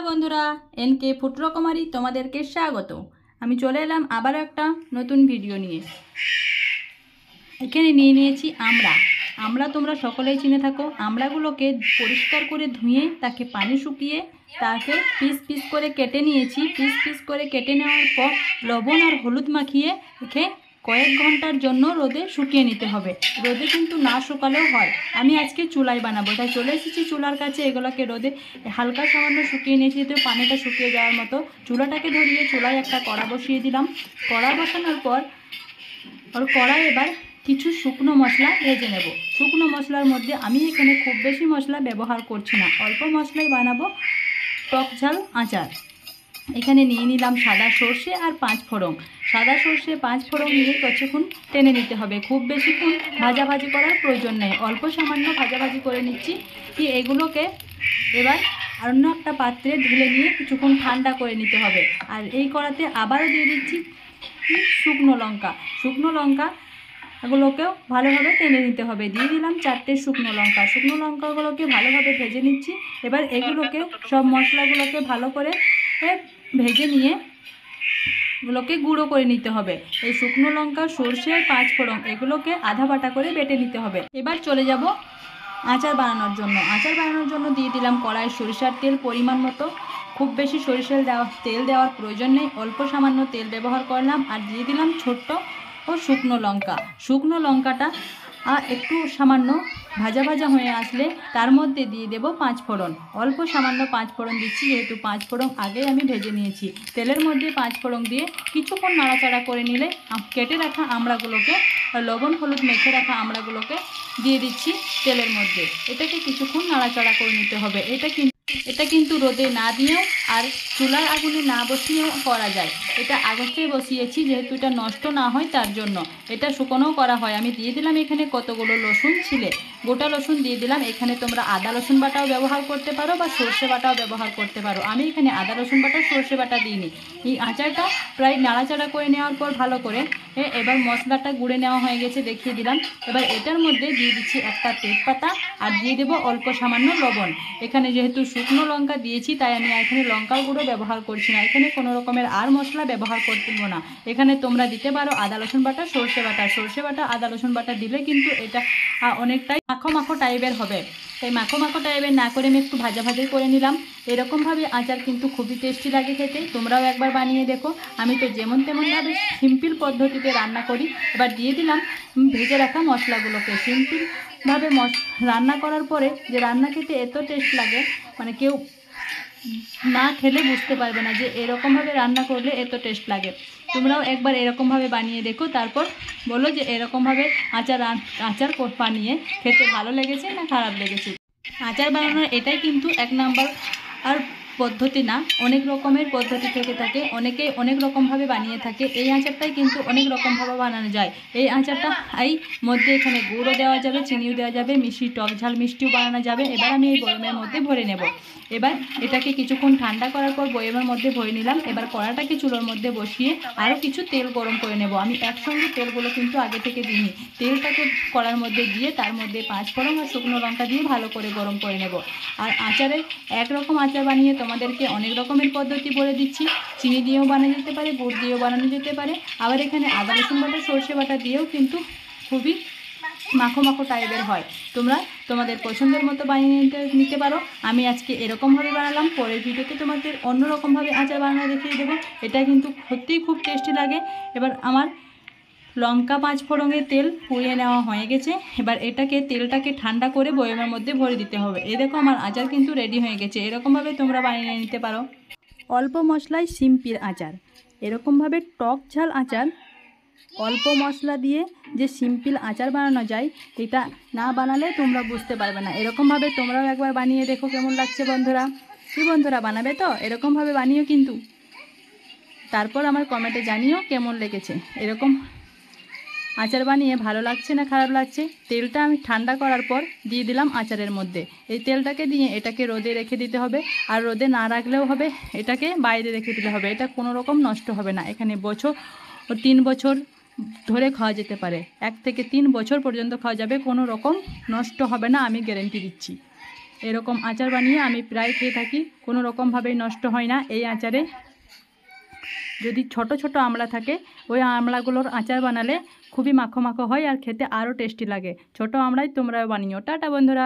বন্ধুরা, NK food রকমারি তোমাদেরকে স্বাগত। আমি চলে এলাম আবার একটা নতুন ভিডিও নিয়ে। এখানে নিয়ে নিয়েছি আমরা তোমরা সকলেই চিনে থাকো। আমড়াগুলোকে পরিষ্কার করে ধুয়ে তাকে পানি শুকিয়ে তাকে পিস পিস করে কেটে নিয়েছি। পিস পিস করে কেটে নেওয়ার পর লবণ আর হলুদ মাখিয়ে রেখে কয়েক ঘন্টার জন্য রোদে শুকিয়ে নিতে হবে। রোদে কিন্তু না শুকালেও হয়। আমি আজকে চুলায় বানাবো, তাই চলে এসেছি চুলার কাছে। এগুলোকে রোদে হালকা সামান্য শুকিয়ে নিয়েছি, তো পানিটা শুকিয়ে যাওয়ার মতো। চুলাটাকে ধরিয়ে চুলায় একটা কড়া বসিয়ে দিলাম। কড়া বসানোর পর কড়াই এবার কিছু শুকনো মশলা ভেজে নেব। শুকনো মশলার মধ্যে আমি এখানে খুব বেশি মশলা ব্যবহার করছি না, অল্প মশলাই বানাবো টক ঝাল আচার। এখানে নিয়ে নিলাম সাদা সর্ষে আর 5 ফোড়ন। সাদা সর্ষে 5 ফোড়ন নিয়ে কিছুক্ষণ টেনে নিতে হবে। খুব বেশিক্ষণ ভাজাভাজি করার প্রয়োজন নেই, অল্প সামান্য ভাজাভাজি করে নিচ্ছি। কি এগুলোকে এবার অন্য একটা পাত্রে ঢেলে নিয়ে কিছুক্ষণ ঠান্ডা করে নিতে হবে। আর এই কড়াতে আবারও দিয়ে দিচ্ছি শুকনো লঙ্কা। শুকনো লঙ্কা এগুলোকেও ভালোভাবে টেনে নিতে হবে। দিয়ে দিলাম 4টে শুকনো লঙ্কা। শুকনো লঙ্কাগুলোকে ভালোভাবে ভেজে নিচ্ছি। এবার এগুলোকে সব মশলাগুলোকে ভালো করে ভেজে নিয়ে এগুলোকে গুঁড়ো করে নিতে হবে। এই শুকনো লঙ্কা, সর্ষে আর 5 ফোড়ন এগুলোকে আধা বাটা করে বেটে নিতে হবে। এবার চলে যাব আচার বানানোর জন্য। আচার বানানোর জন্য দিয়ে দিলাম কড়াই সরিষার তেল পরিমাণ মতো। খুব বেশি সরিষার তেল দেওয়ার প্রয়োজন নেই, অল্প সামান্য তেল ব্যবহার করলাম। আর দিয়ে দিলাম ছোট্ট ও শুকনো লঙ্কা। শুকনো লঙ্কাটা একটু সামান্য ভাজা ভাজা হয়ে আসলে তার মধ্যে দিয়ে দেব 5 ফোড়ন। অল্প সামান্য 5 ফোড়ন দিচ্ছি, যেহেতু 5 ফোড়ন আগে আমি ভেজে নিয়েছি। তেলের মধ্যে 5 ফোড়ন দিয়ে কিছুক্ষণ নাড়াচাড়া করে নিলে কেটে রাখা আমড়াগুলোকে, লবণ হলুদ মেখে রাখা আমড়াগুলোকে দিয়ে দিচ্ছি তেলের মধ্যে। এটাকে কিছুক্ষণ নাড়াচাড়া করে নিতে হবে। এটা কিন্তু রোদে না দিয়েও আর চুলার আগুনে না বসিয়েও করা যায়। এটা আগতে বসিয়েছি যেহেতু এটা নষ্ট না হয় তার জন্য। এটা শুকনোও করা হয়। আমি দিয়ে দিলাম এখানে কতগুলো রসুন ছিলে, গোটা রসুন দিয়ে দিলাম। এখানে তোমরা আদা রসুন বাটাও ব্যবহার করতে পারো বা সর্ষে বাটাও ব্যবহার করতে পারো। আমি এখানে আদা রসুন বাটা সর্ষে বাটা দিইনি। এই আচারটা প্রায় নাড়াচাড়া করে নেওয়ার পর ভালো করে এবার মশলাটা গুঁড়ে নেওয়া হয়ে গেছে, দেখিয়ে দিলাম। এবার এটার মধ্যে দিয়ে দিচ্ছি একটা তেজপাতা আর দিয়ে দেবো অল্প সামান্য লবণ। এখানে যেহেতু শুকনো লঙ্কা দিয়েছি তাই আমি এখানে লঙ্কার গুঁড়ো ব্যবহার করছি না। এখানে কোনো রকমের আর মশলা ব্যবহার করতে না। এখানে তোমরা দিতে পারো আদা রসুন বাটা সর্ষে বাটা। সর্ষে বাটা আদা রসুন বাটা দিলে কিন্তু এটা অনেকটাই মাখো মাখো টাইপের হবে। তাই মাখো মাখো টাইপের না করে আমি একটু ভাজা ভাজি করে নিলাম। এরকমভাবে আচার কিন্তু খুবই টেস্টি লাগে খেতে। তোমরাও একবার বানিয়ে দেখো। আমি তো যেমন তেমনভাবে সিম্পল পদ্ধতিতে রান্না করি। এবার দিয়ে দিলাম ভেজে রাখা মশলাগুলোকে। সিম্পলভাবে রান্না করার পরে যে রান্না খেতে এত টেস্ট লাগে, মানে কেউ না খেলে বুঝতে পারবে না যে এরকমভাবে রান্না করলে এত টেস্ট লাগে। তোমরাও একবার এরকমভাবে বানিয়ে দেখো, তারপর বলো যে এরকমভাবে আচার বানিয়ে খেতে ভালো লেগেছে না খারাপ লেগেছে। আচার বানানোর এটাই কিন্তু 1 নাম্বার আর পদ্ধতি না, অনেক রকমের পদ্ধতি থেকে থাকে। অনেকেই অনেক রকমভাবে বানিয়ে থাকে। এই আচারটাই কিন্তু অনেক রকমভাবে বানানো যায়। এই আচারটা মধ্যে এখানে গুঁড়ো দেওয়া যাবে, চিনিও দেওয়া যাবে, মিষ্টি টক ঝাল মিষ্টিও বানানো যাবে। এবার আমি এই বয়মের মধ্যে ভরে নেব। এবার এটাকে কিছুক্ষণ ঠান্ডা করার পর বয়মের মধ্যে ভরে নিলাম। এবার কড়াটাকে চুলোর মধ্যে বসিয়ে আরও কিছু তেল গরম করে নেব। আমি একসঙ্গে তেলগুলো কিন্তু আগে থেকে দিইনি। তেলটাকে কড়ার মধ্যে দিয়ে তার মধ্যে 5 ফোড়ন আর শুকনো লঙ্কা দিয়ে ভালো করে গরম করে নেব। আর আচারে একরকম আচার বানিয়ে তোমাদেরকে অনেক রকমের পদ্ধতি বলে দিচ্ছি। চিনি দিয়েও বানানো যেতে পারে, গুড় দিয়েও বানানো যেতে পারে। আবার এখানে আদা রসুন বাটা সর্ষে বাটা দিয়েও কিন্তু খুবই মাখো মাখো টাইপের হয়। তোমরা তোমাদের পছন্দের মতো বানিয়ে নিতে পারো। আমি আজকে এরকমভাবে বানালাম। পরের ভিডিওতে তোমাদের অন্যরকমভাবে আচার বানানো দেখিয়ে দেবো। এটা কিন্তু সত্যিই খুব টেস্টি লাগে। এবার আমার লঙ্কা 5 ফোড়নের তেল পুড়িয়ে নেওয়া হয়ে গেছে। এবার তেলটাকে ঠান্ডা করে বয়মের মধ্যে ভরে দিতে হবে। এই দেখো আমার আচার কিন্তু রেডি হয়ে গেছে। এরকমভাবে তোমরা বানিয়ে নিতে পারো। অল্প মশলায় সিম্পল আচার, এরকমভাবে টক ঝাল আচার অল্প মশলা দিয়ে যে সিম্পল আচার বানানো যায়, এটা না বানালে তোমরা বুঝতে পারবে না। এরকমভাবে তোমরাও একবার বানিয়ে দেখো কেমন লাগছে বন্ধুরা। কি বন্ধুরা, বানাবে তো? এরকমভাবে বানিও কিন্তু। তারপর আমার কমেন্টে জানিও কেমন লেগেছে। এরকম আচার বানিয়ে ভালো লাগছে না খারাপ লাগছে। তেলটা আমি ঠান্ডা করার পর দিয়ে দিলাম আচারের মধ্যে। এই তেলটাকে দিয়ে এটাকে রোদে রেখে দিতে হবে। আর রোদে না রাখলেও হবে, এটাকে বাইরে রেখে দিতে হবে। এটা কোনো রকম নষ্ট হবে না। এখানে 3 বছর ধরে খাওয়া যেতে পারে। 1 থেকে 3 বছর পর্যন্ত খাওয়া যাবে, কোনো রকম নষ্ট হবে না, আমি গ্যারেন্টি দিচ্ছি। এরকম আচার বানিয়ে আমি প্রায় খেয়ে থাকি, কোনো রকমভাবেই নষ্ট হয় না এই আচারে। যদি ছোট ছোট আমড়া থাকে ওই আমড়াগুলোর আচার বানালে খুবই মাখো মাখো হয় আর খেতে আরও টেস্টি লাগে। ছোট আমড়াই তোমরাও বানিও। টাটা বন্ধুরা।